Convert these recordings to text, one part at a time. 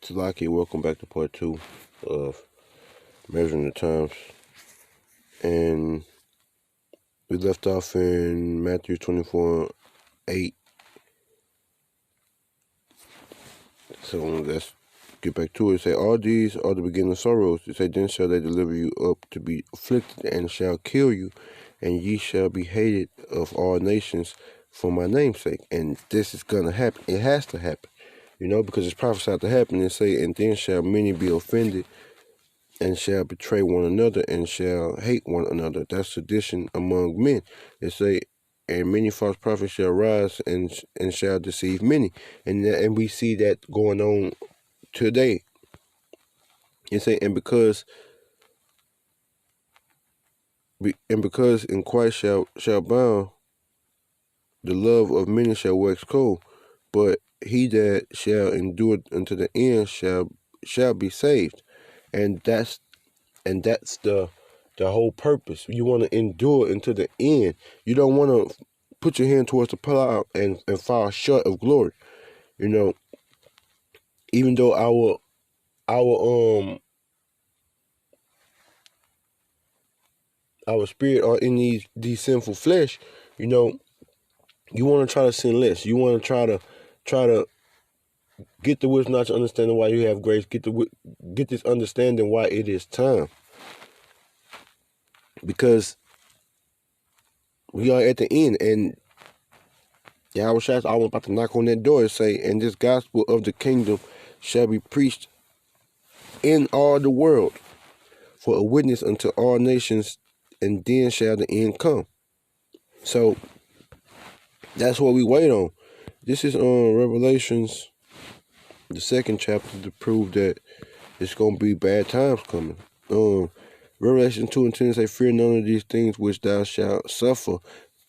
Talaki, welcome back to part 2 of Measuring the Times. And we left off in Matthew 24:8. So let's get back to it. It say, all these are the beginning of sorrows. It say, then shall they deliver you up to be afflicted, and shall kill you, and ye shall be hated of all nations for my name's sake. And this is going to happen. It has to happen, because it's prophesied to happen. And say, and then shall many be offended, and shall betray one another, and shall hate one another. That's sedition among men. It say, and many false prophets shall rise, and shall deceive many. And we see that going on today. It say, and because in Christ shall bound, the love of many shall wax cold, but he that shall endure unto the end shall be saved. And that's the whole purpose. You want to endure until the end. You don't want to put your hand towards the plow and fall short of glory. Even though our spirit are in these sinful flesh, you want to try to sin less. You want to try to get the wisdom, not to understanding why you have grace. Get this understanding why it is time. Because we are at the end, and Yahweh Shai, I was about to knock on that door and say, and this gospel of the kingdom shall be preached in all the world for a witness unto all nations, and then shall the end come. So that's what we wait on. This is on Revelations, the 2nd chapter, to prove that it's going to be bad times coming. Revelation 2:10 say, fear none of these things which thou shalt suffer.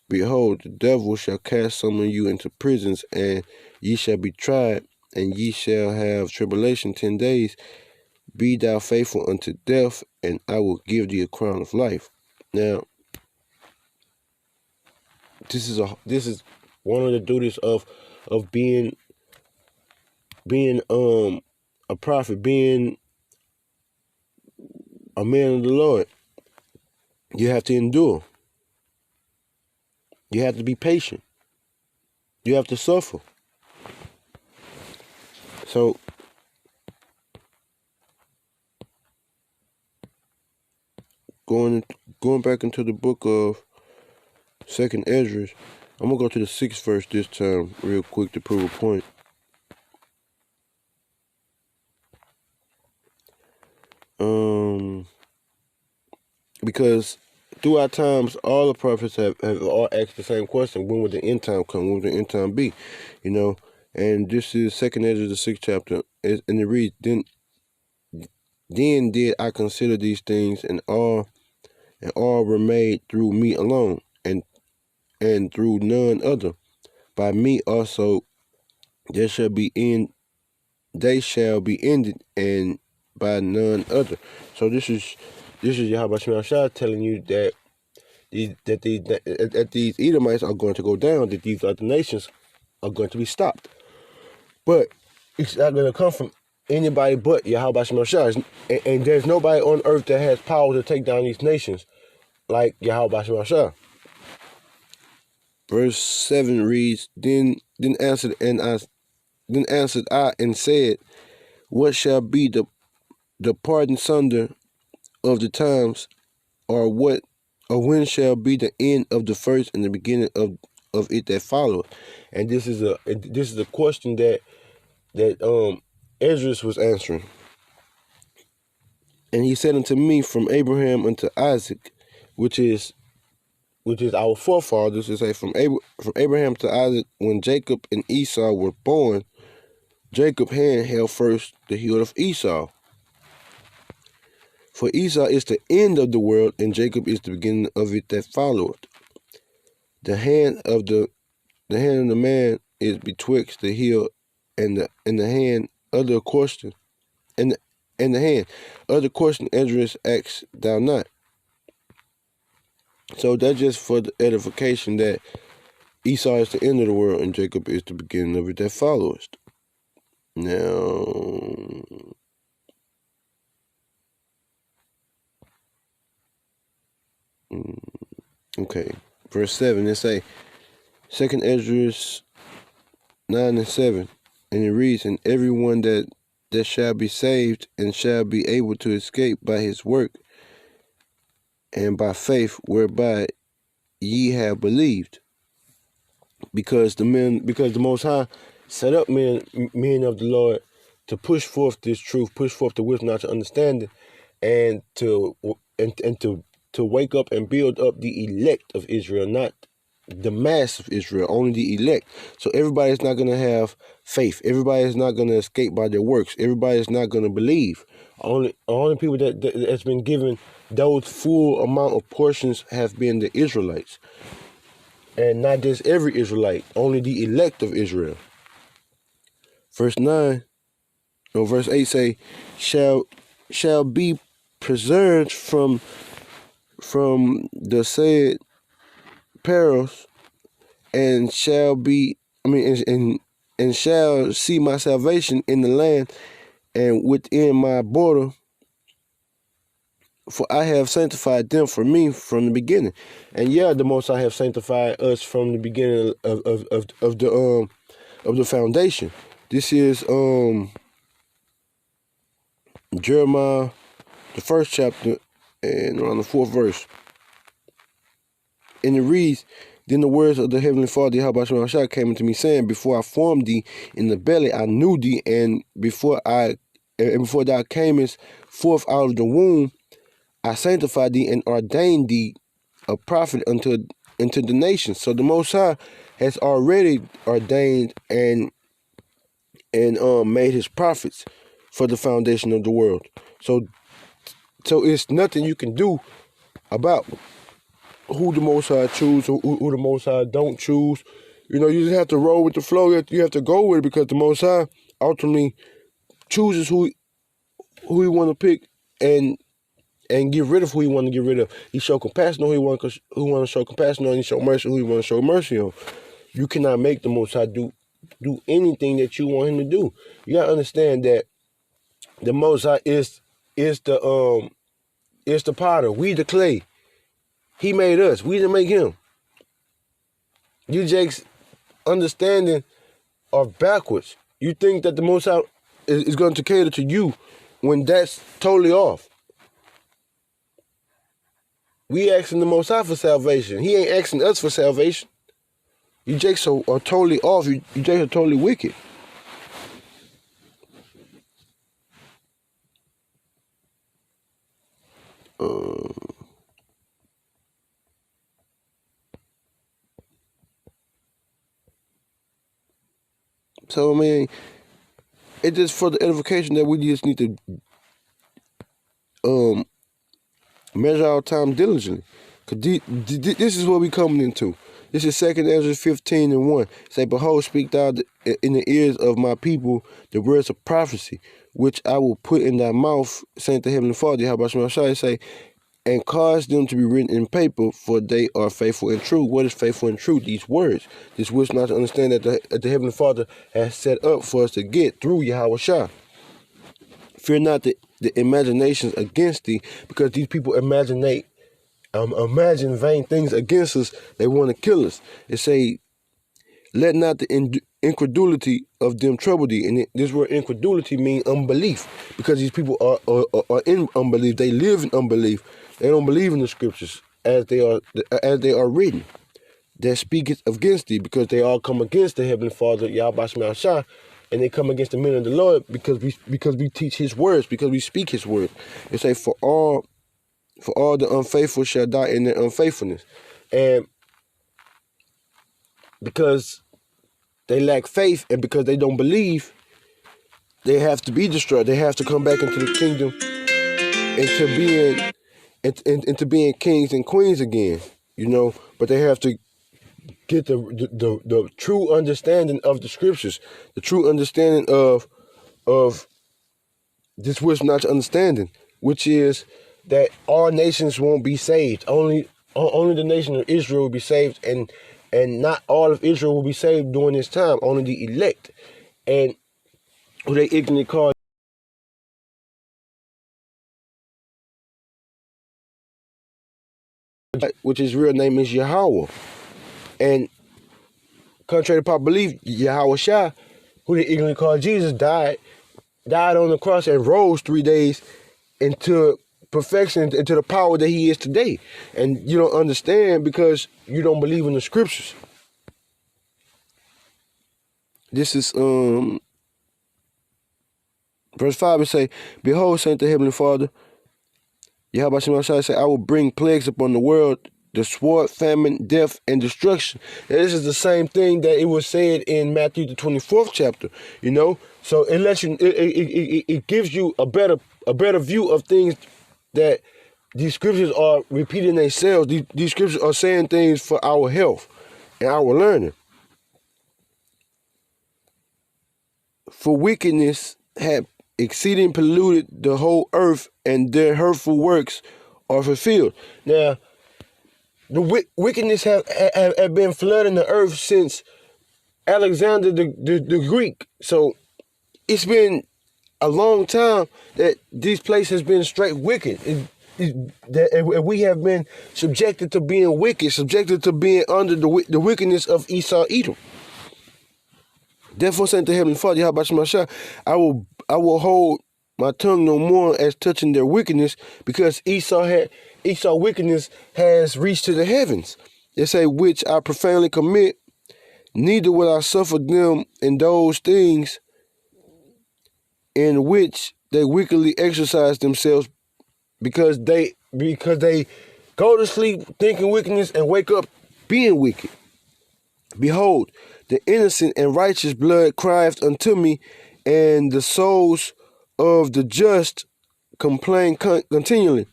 Behold, the devil shall cast some of you into prisons, and ye shall be tried, and ye shall have tribulation 10 days. Be thou faithful unto death, and I will give thee a crown of life. Now, this is one of the duties of being a prophet, being a man of the Lord. You have to endure. You have to be patient. You have to suffer. So going back into the book of 2nd Esdras, I'm gonna go to the 6th verse this time, real quick, to prove a point. Because throughout times, all the prophets have all asked the same question: when will the end time come? When will the end time be? And this is 2nd Esdras, the 6th chapter, and it reads, Then did I consider these things, and all were made through me alone, and through none other. By me also they shall be ended, and by none other. So this is Yahweh Shai telling you that these Edomites are going to go down, that these other nations are going to be stopped. But it's not going to come from anybody but Yahweh Shai. And there's nobody on earth that has power to take down these nations like Yahweh Shai. Verse 7 reads, Then answered I and said, what shall be the parting sunder of the times, or when shall be the end of the first and the beginning of it that followeth? And this is a question that Esdras was answering. And he said unto me, from Abraham unto Isaac, which is our forefathers. It say from Abraham to Isaac, when Jacob and Esau were born, Jacob's hand held first the heel of Esau. For Esau is the end of the world, and Jacob is the beginning of it that followeth. The hand of the man is betwixt the heel and the hand. Other question, and the hand. Other question Esdras asks thou not. So that's just for the edification that Esau is the end of the world, and Jacob is the beginning of it that followeth. Now, Okay. Verse 7, it say, 2nd Ezra 9 and 7. And it reads, and everyone that shall be saved and shall be able to escape by his work and by faith whereby ye have believed. Because the Most High set up men of the Lord to push forth this truth, push forth the wisdom, not to understand it, and to wake up and build up the elect of Israel, not the mass of Israel, only the elect. So everybody's not going to have faith. Everybody is not going to escape by their works. Everybody is not going to believe. Only people that's been given those full amount of portions have been the Israelites. And not just every Israelite, only the elect of Israel. Verse 8 say, shall be preserved from the said perils, and shall be, and shall see my salvation in the land and within my border, for I have sanctified them for me from the beginning. And yeah, the Most High have sanctified us from the beginning of the foundation. This is Jeremiah, the 1st chapter, and around the 4th verse. And it reads, then the words of the Heavenly Father, Yahweh Shah, came unto me, saying, before I formed thee in the belly, I knew thee, and before thou camest forth out of the womb, I sanctified thee and ordained thee a prophet unto the nations. So the Most High has already ordained and made his prophets for the foundation of the world. So it's nothing you can do about who the Most High choose, who the Most High don't choose. You know, you just have to roll with the flow. You have to go with it, because the Most High ultimately chooses who he want to pick and get rid of who he want to get rid of. He show compassion on who he want to show compassion on. He show mercy who he want to show mercy on. You cannot make the Most High do anything that you want him to do. You gotta understand that the Most High is the potter. We the clay. He made us. We didn't make him. You Jake's understanding are backwards. You think that the Most High is going to cater to you when that's totally off. We asking the Most High for salvation. He ain't asking us for salvation. You Jakes are totally off. You Jakes are totally wicked. So, I mean, it's just for the edification that we just need to measure our time diligently. Because this is what we coming into. This is 2nd Ezra 15 and 1. Say, behold, speak thou in the ears of my people the words of prophecy, which I will put in thy mouth, saying to Heavenly Father, how about Shemashai, say, and cause them to be written in paper, for they are faithful and true. What is faithful and true? These words. This wish not to understand that the Heavenly Father has set up for us to get through Yahweh Shah. Fear not the imaginations against thee, because these people imagine vain things against us. They want to kill us. It say, let not the incredulity of them trouble thee. And this word incredulity means unbelief, because these people are in unbelief. They live in unbelief. They don't believe in the scriptures as they are written. That speaketh against thee, because they all come against the Heavenly Father, Yahweh Shema Shah, and they come against the men of the Lord because we teach his words, because we speak his word. It say, for all the unfaithful shall die in their unfaithfulness. And because they lack faith and because they don't believe, they have to be destroyed. They have to come back into the kingdom, into being kings and queens again, you know. But they have to get the true understanding of the scriptures, the true understanding of this wisdom not understanding, which is that all nations won't be saved. Only the nation of Israel will be saved, and not all of Israel will be saved during this time. Only the elect, and who they ignorantly call which his real name is Yahweh. And contrary to popular belief, Yahweh Shah, who they ignorantly call Jesus, died on the cross and rose 3 days into perfection, into the power that he is today. And you don't understand because you don't believe in the scriptures. This is verse 5. It say, "Behold, saint the heavenly Father, Yahweh Shemashai say, I will bring plagues upon the world, the sword, famine, death, and destruction." And this is the same thing that it was said in Matthew the 24th chapter. You know, so it lets you, it gives you a better view of things that these scriptures are repeating themselves. These scriptures are saying things for our health and our learning. For wickedness had exceeding polluted the whole earth, and their hurtful works are fulfilled. Now, the wickedness have been flooding the earth since Alexander the Greek. So it's been a long time that this place has been straight wicked. That we have been subjected to being wicked, subjected to being under the wickedness of Esau Edom. Therefore, said the heavenly Father, Yahweh Shemashah, I will hold my tongue no more as touching their wickedness, because Esau wickedness has reached to the heavens. They say, which I profanely commit, neither will I suffer them in those things in which they wickedly exercise themselves, because they go to sleep thinking wickedness and wake up being wicked. Behold, the innocent and righteous blood crieth unto me, and the souls of the just complain continually.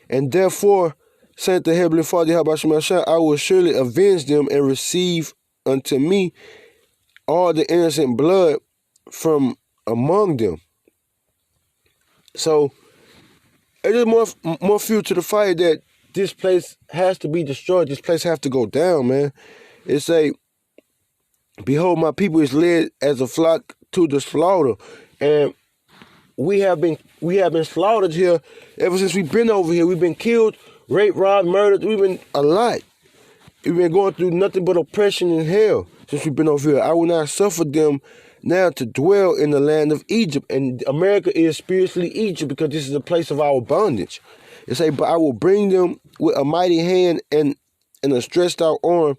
And therefore, said the heavenly Father, Yahweh Shemashah, I will surely avenge them and receive unto me all the innocent blood from among them. So it is more fuel to the fire that this place has to be destroyed. This place has to go down, man. It's a, behold, my people is led as a flock to the slaughter, and we have been slaughtered here ever since we've been over here. We've been killed, raped, robbed, murdered. We've been a lot. We've been going through nothing but oppression and hell since we've been over here. I will not suffer them now to dwell in the land of Egypt. And America is spiritually Egypt, because this is the place of our bondage. It say, but I will bring them with a mighty hand and a stretched out arm,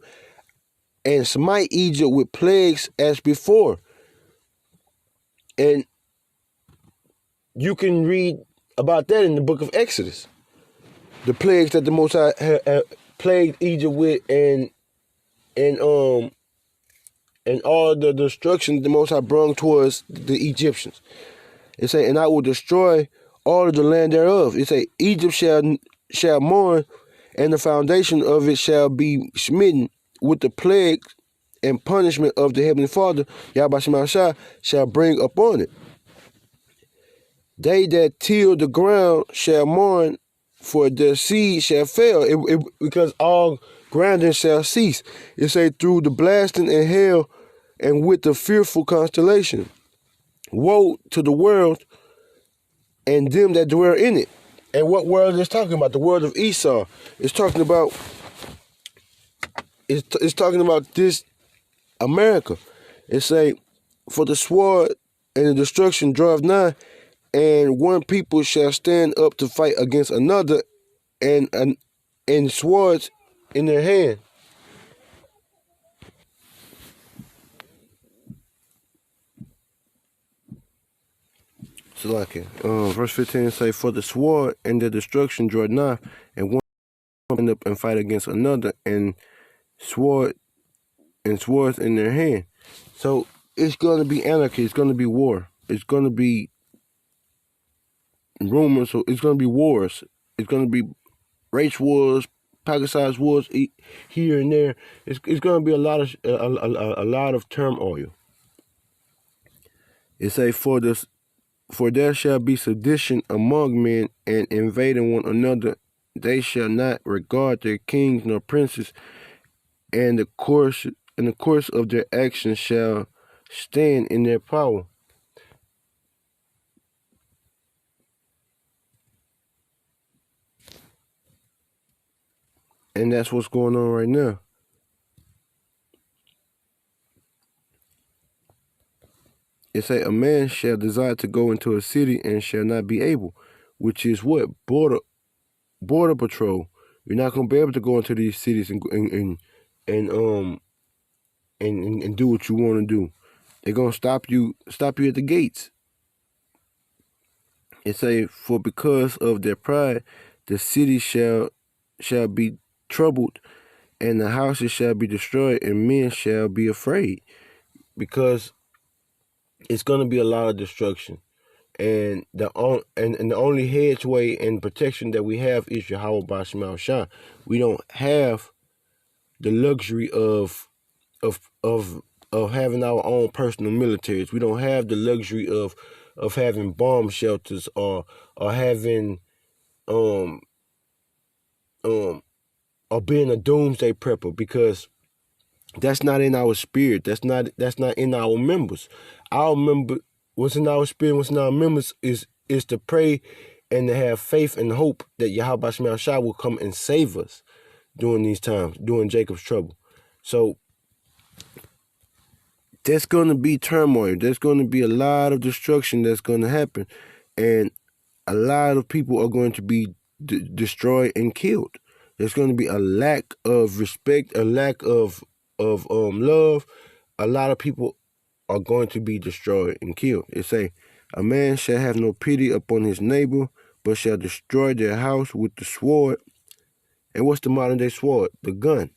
and smite Egypt with plagues as before. And you can read about that in the book of Exodus. The plagues that the Most High plagued Egypt with, and all the destruction the Most High brought towards the Egyptians. It say, and I will destroy all of the land thereof. It say, Egypt shall mourn, and the foundation of it shall be smitten with the plagues and punishment of the heavenly Father, Yahweh Shemashah, shall bring upon it. They that till the ground shall mourn, for their seed shall fail, because all grinding shall cease. It say, through the blasting and hail, and with the fearful constellation. Woe to the world and them that dwell in it. And what world is talking about? The world of Esau. It's talking about this America. It say, for the sword and the destruction draweth nigh, and one people shall stand up to fight against another, and swords in their hand. So like it. Verse 15 say, for the sword and the destruction draw nigh, and one stand up and fight against another, and swords in their hand. So it's going to be anarchy. It's going to be war. It's going to be rumors. So it's going to be wars. It's going to be race wars, Pakistan wars here and there. It's going to be a lot of turmoil. It say, for there shall be sedition among men, and invading one another. They shall not regard their kings nor princes, and the course of their actions shall stand in their power. And that's what's going on right now. It say a man shall desire to go into a city and shall not be able, which is what? Border patrol. You're not gonna be able to go into these cities and do what you want to do. They're gonna stop you at the gates. It say, for because of their pride, the city shall be troubled, and the houses shall be destroyed, and men shall be afraid, because it's gonna be a lot of destruction. And the only hedgeway and protection that we have is Yahweh Bashmal Shah. We don't have the luxury of having our own personal militaries. We don't have the luxury of having bomb shelters or having um or being a doomsday prepper, because that's not in our spirit. That's not in our members. Our member, what's in our spirit, what's in our members is to pray and to have faith and hope that Yahweh Shema Shah will come and save us during these times, during Jacob's trouble. So there's going to be turmoil. There's going to be a lot of destruction that's going to happen, and a lot of people are going to be destroyed and killed. There's going to be a lack of respect, a lack of love. A lot of people are going to be destroyed and killed. It say, a man shall have no pity upon his neighbor, but shall destroy their house with the sword. And what's the modern day sword? The gun.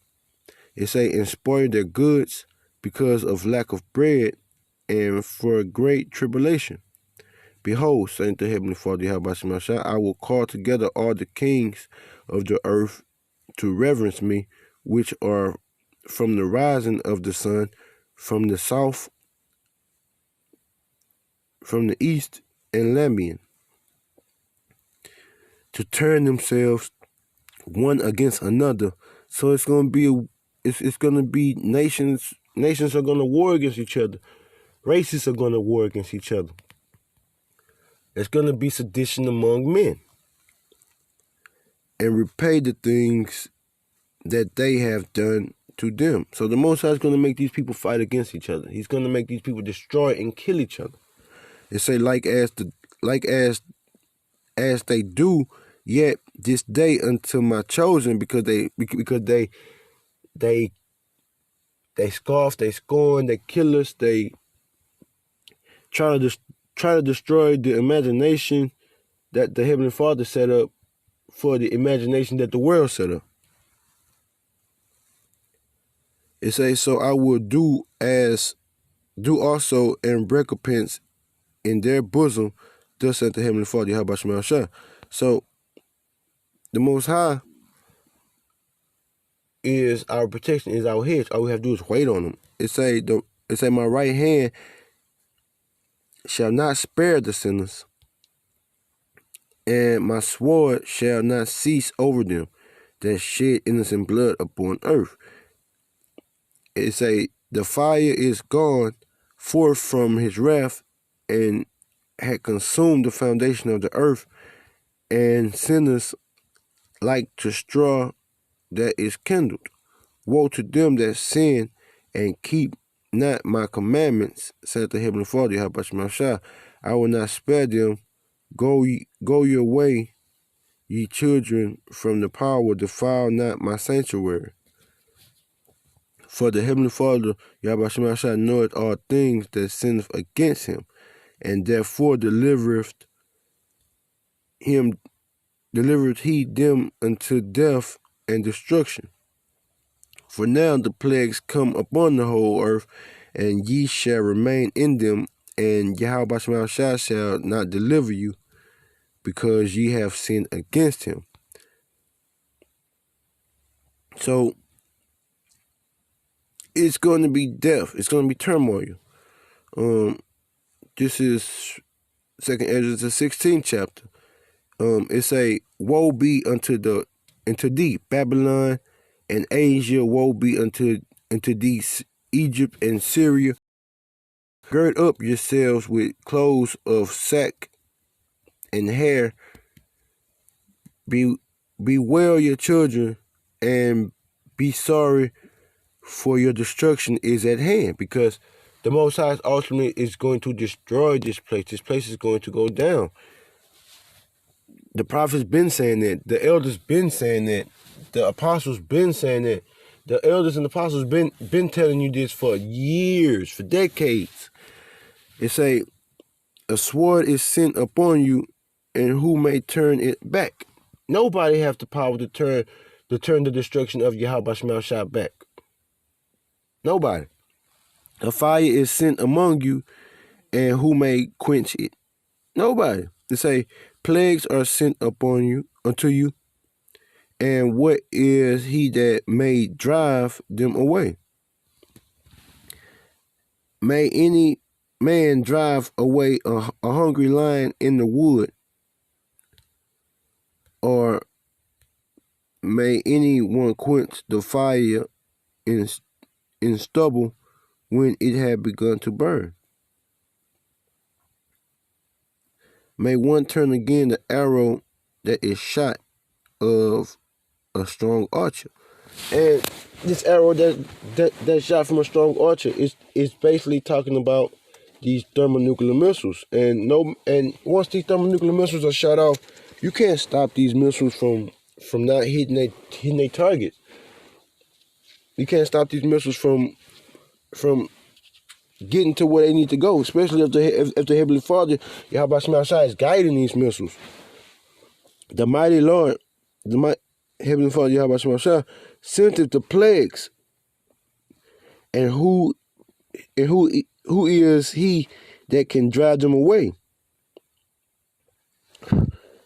It say, and spoil their goods because of lack of bread and for great tribulation. Behold, saith the Heavenly Father, Yahweh, I will call together all the kings of the earth to reverence me, which are from the rising of the sun, from the south, from the east, and Lamian, to turn themselves one against another. So it's going to be it's going to be nations are going to war against each other. Races are going to war against each other. There's going to be sedition among men, and repay the things that they have done to them. So the Most High is going to make these people fight against each other. He's going to make these people destroy and kill each other. It say, like as they do yet this day unto my chosen, because they scoff, they scorn, they kill us, they try to destroy the imagination that the Heavenly Father set up for the imagination that the world set up. It says, so I will do also and recompense in their bosom, thus saith the Heavenly Father, Yahweh Shema Shah. So the Most High is our protection, is our hedge. All we have to do is wait on him. It say my right hand shall not spare the sinners, and my sword shall not cease over them that shed innocent blood upon earth. It say, the fire is gone forth from his wrath, and had consumed the foundation of the earth, and sinners like to straw that is kindled. Woe to them that sin and keep not my commandments, said the Heavenly Father, Yahweh Shah. I will not spare them. Go your way, ye children, from the power, defile not my sanctuary. For the Heavenly Father, Yahweh Shah, knoweth all things that sinneth against him, and therefore delivereth he them unto death and destruction. For now the plagues come upon the whole earth, and ye shall remain in them, and Yahweh Shah shall not deliver you, because ye have sinned against him. So it's going to be death. It's going to be turmoil. This is 2nd Ezra, the 16th chapter. It say, woe be unto thee, Babylon and Asia, woe be unto thee, Egypt and Syria. Gird up yourselves with clothes of sack and hair. Bewail your children and be sorry, for your destruction is at hand, because the Most High ultimately is going to destroy this place. This place is going to go down. The prophets been saying that. The elders been saying that. The apostles been saying that. The elders and the apostles been telling you this for years, for decades. It say, a sword is sent upon you, and who may turn it back? Nobody have the power to turn the destruction of Yahweh Shema Shah back. Nobody. A fire is sent among you, and who may quench it? Nobody. They say, plagues are sent upon you, unto you, and what is he that may drive them away? May any man drive away a hungry lion in the wood, or may anyone quench the fire in stubble when it had begun to burn? May one turn again the arrow that is shot of a strong archer? And this arrow that's shot from a strong archer is basically talking about these thermonuclear missiles. And once these thermonuclear missiles are shot off, you can't stop these missiles from not hitting their targets. You can't stop these missiles from getting to where they need to go, especially if the Heavenly Father, Yahweh Shema Shai, is guiding these missiles. The mighty Lord, Heavenly Father, Yahweh Shema Shai, sent it the plagues. And who is he that can drive them away?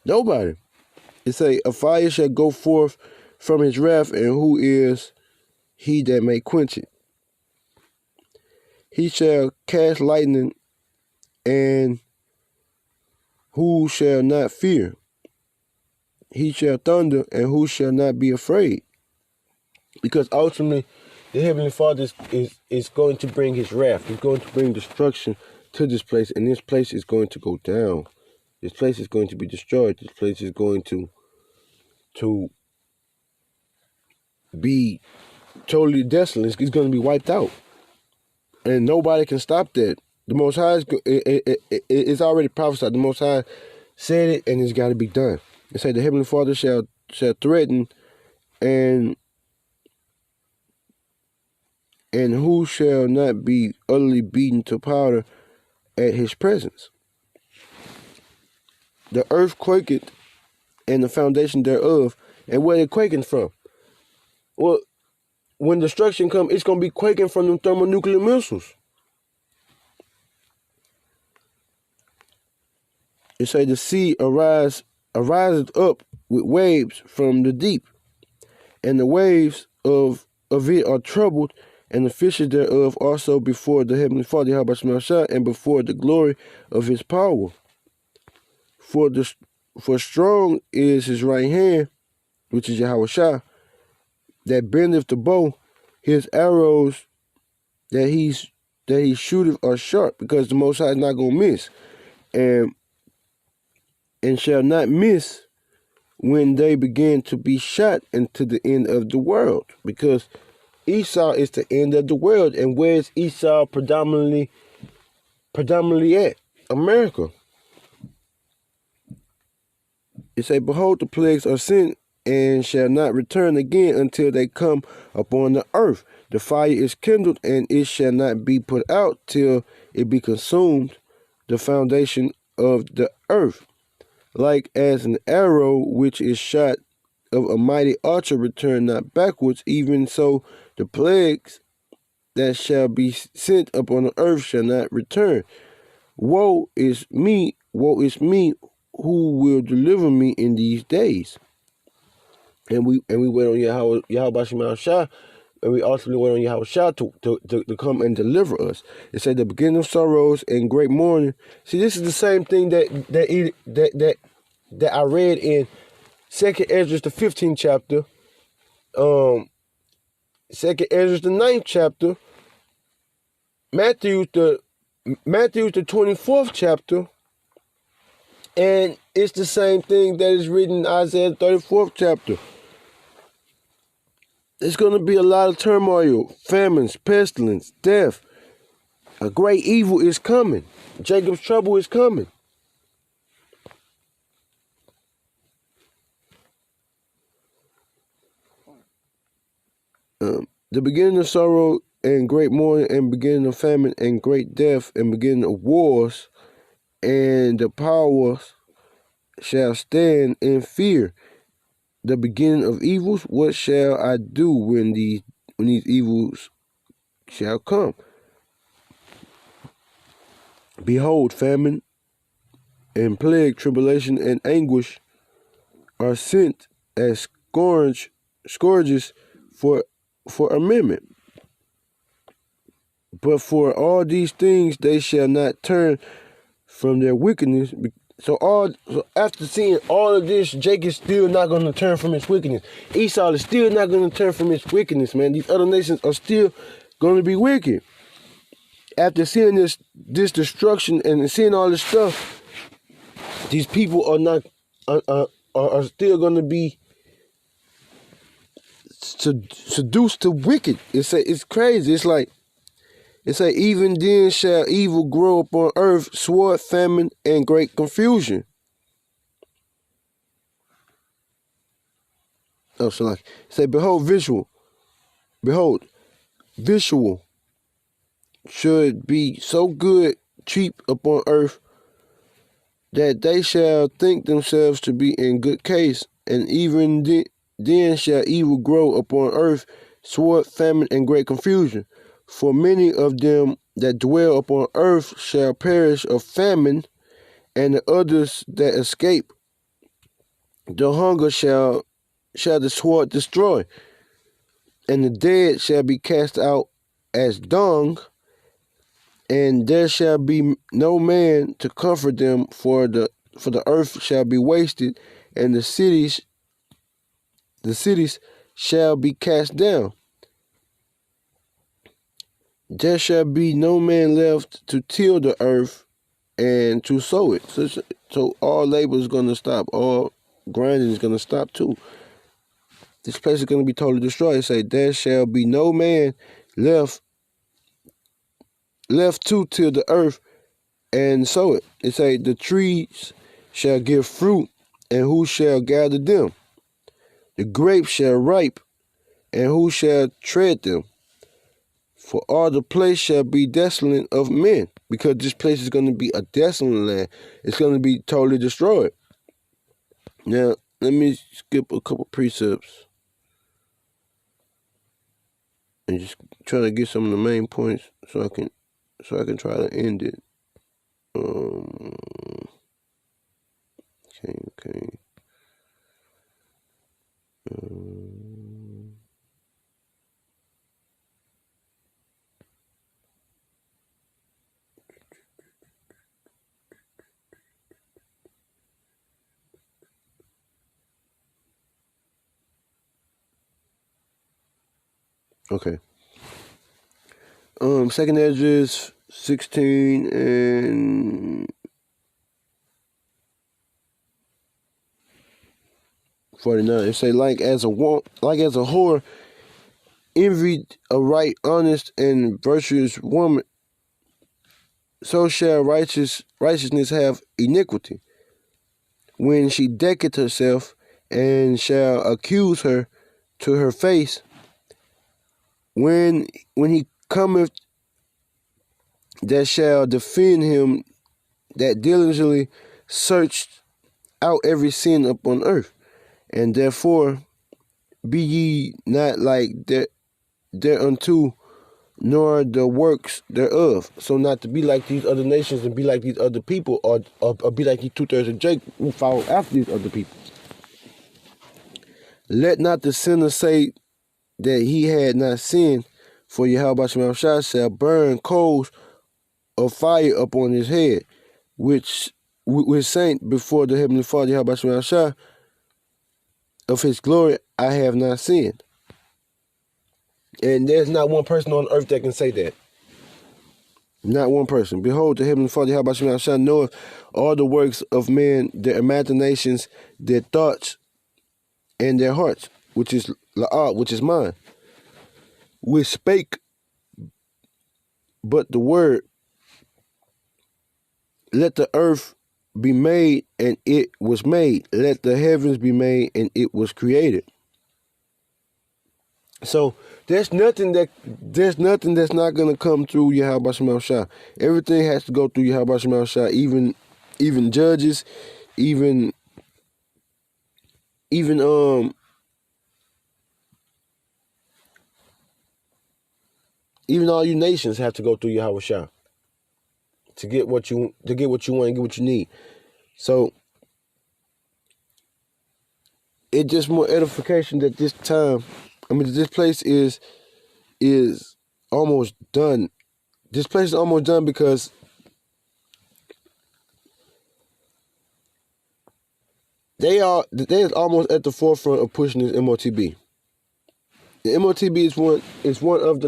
Nobody. It say, a fire shall go forth from his wrath, and who is he that may quench it? He shall cast lightning, and who shall not fear? He shall thunder, and who shall not be afraid? Because ultimately, the Heavenly Father is going to bring his wrath. He's going to bring destruction to this place, and this place is going to go down. This place is going to be destroyed. This place is going to be totally desolate. It's going to be wiped out. And nobody can stop that. The Most High, it's already prophesied. The Most High said it, and it's got to be done. It said the Heavenly Father shall threaten, and who shall not be utterly beaten to powder at his presence? The earth quaketh, and the foundation thereof. And where it quaking from? Well, when destruction comes, it's going to be quaking from them thermonuclear missiles. It say the sea ariseth up with waves from the deep, and the waves of it are troubled, and the fishes thereof also before the Heavenly Father, Yahweh Shema Shai, and before the glory of his power. For strong is his right hand, which is Yahweh Shai, that bendeth the bow. His arrows that he shooteth are sharp, because the Most High is not going to miss. And shall not miss when they begin to be shot into the end of the world. Because Esau is the end of the world. And where is Esau predominantly at? America. It say, behold, the plagues are sent, and shall not return again until they come upon the earth. The fire is kindled, and it shall not be put out till it be consumed, the foundation of the earth. Like as an arrow which is shot of a mighty archer return not backwards, even so the plagues that shall be sent upon the earth shall not return. Woe is me, who will deliver me in these days? And we wait on Yahweh Shema Shai, and we ultimately wait on Yahweh Shai to come and deliver us. It said the beginning of sorrows and great mourning. See, this is the same thing that I read in 2nd Ezra the 15th chapter, 2nd Ezra the 9th chapter, Matthew the 24th chapter, and it's the same thing that is written in Isaiah the 34th chapter. There's going to be a lot of turmoil, famines, pestilence, death. A great evil is coming. Jacob's trouble is coming. The beginning of sorrow and great mourning and beginning of famine and great death and beginning of wars, and the powers shall stand in fear. The beginning of evils, what shall I do when these evils shall come? Behold, famine and plague, tribulation and anguish are sent as scourges for amendment. But for all these things they shall not turn from their wickedness. So after seeing all of this, Jacob is still not going to turn from his wickedness. Esau is still not going to turn from his wickedness, man. These other nations are still going to be wicked. After seeing this destruction and seeing all this stuff, these people are still going to be seduced to wicked. It's crazy. It's like even then shall evil grow upon earth, sword, famine, and great confusion. Oh, so like say, behold, visual should be so good, cheap upon earth, that they shall think themselves to be in good case, and even then shall evil grow upon earth, sword, famine, and great confusion. For many of them that dwell upon earth shall perish of famine, and the others that escape the hunger shall the sword destroy, and the dead shall be cast out as dung, and there shall be no man to comfort them, for the earth shall be wasted, and the cities shall be cast down. There shall be no man left to till the earth and to sow it. So all labor is going to stop. All grinding is going to stop too. This place is going to be totally destroyed. It say, there shall be no man left to till the earth and sow it. It say, the trees shall give fruit, and who shall gather them? The grapes shall ripe, and who shall tread them? For all the place shall be desolate of men, because this place is going to be a desolate land. It's going to be totally destroyed. Now, let me skip a couple precepts and just try to get some of the main points so I can try to end it. Okay. Okay. Second Esdras 16 and 49. It say, like as a whore envied a right, honest, and virtuous woman, so shall righteousness have iniquity, when she decketh herself, and shall accuse her to her face, when he cometh, that shall defend him that diligently searched out every sin upon earth. And therefore be ye not like thereunto, nor the works thereof. So not to be like these other nations and be like these other people, or be like these 2/3 of Jacob who follow after these other people. Let not the sinner say that he had not sinned, for Yahweh Shema shall burn coals of fire upon his head, which saint before the heavenly Father Yahweh Shema of his glory I have not sinned. And there's not one person on earth that can say that. Not one person. Behold, the heavenly Father Yahweh Shema knoweth all the works of men, their imaginations, their thoughts, and their hearts, which is la'ah, which is mine, which spake but the word, let the earth be made, and it was made. Let the heavens be made, and it was created. So there's nothing that's not gonna come through Yahweh Shema Shah. Everything has to go through Yahweh Shema Shah. Even judges, even even even all you nations have to go through Yahweh Shah to get what you want and get what you need. So it just more edification that this time. I mean, this place is almost done. This place is almost done because they are almost at the forefront of pushing this MOTB. The MOTB is one of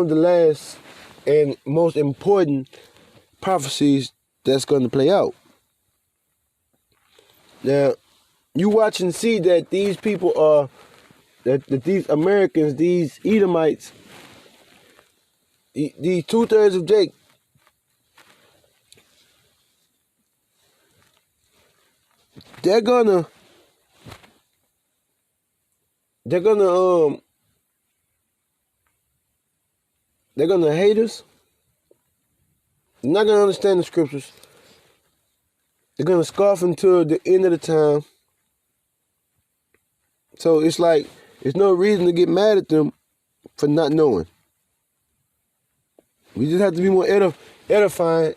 the last and most important prophecies that's going to play out. Now, you watch and see that these people are that these Americans, these Edomites, these 2/3 of Jake, they're gonna hate us. They're not gonna understand the scriptures. They're gonna scoff until the end of the time. So it's like there's no reason to get mad at them for not knowing. We just have to be more edifying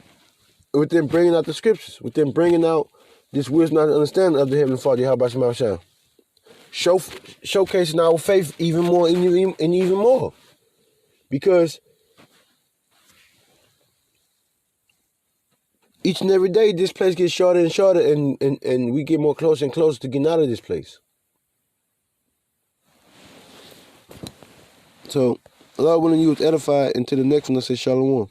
with them bringing out the scriptures, with them bringing out this wisdom and understanding of the Heavenly Father, Yahweh Shema Shah. Showcasing our faith even more and even more. Because each and every day, this place gets shorter and shorter, and we get more closer and closer to getting out of this place. So, Allah willing, you was edified. Until the next one, I say Shalom.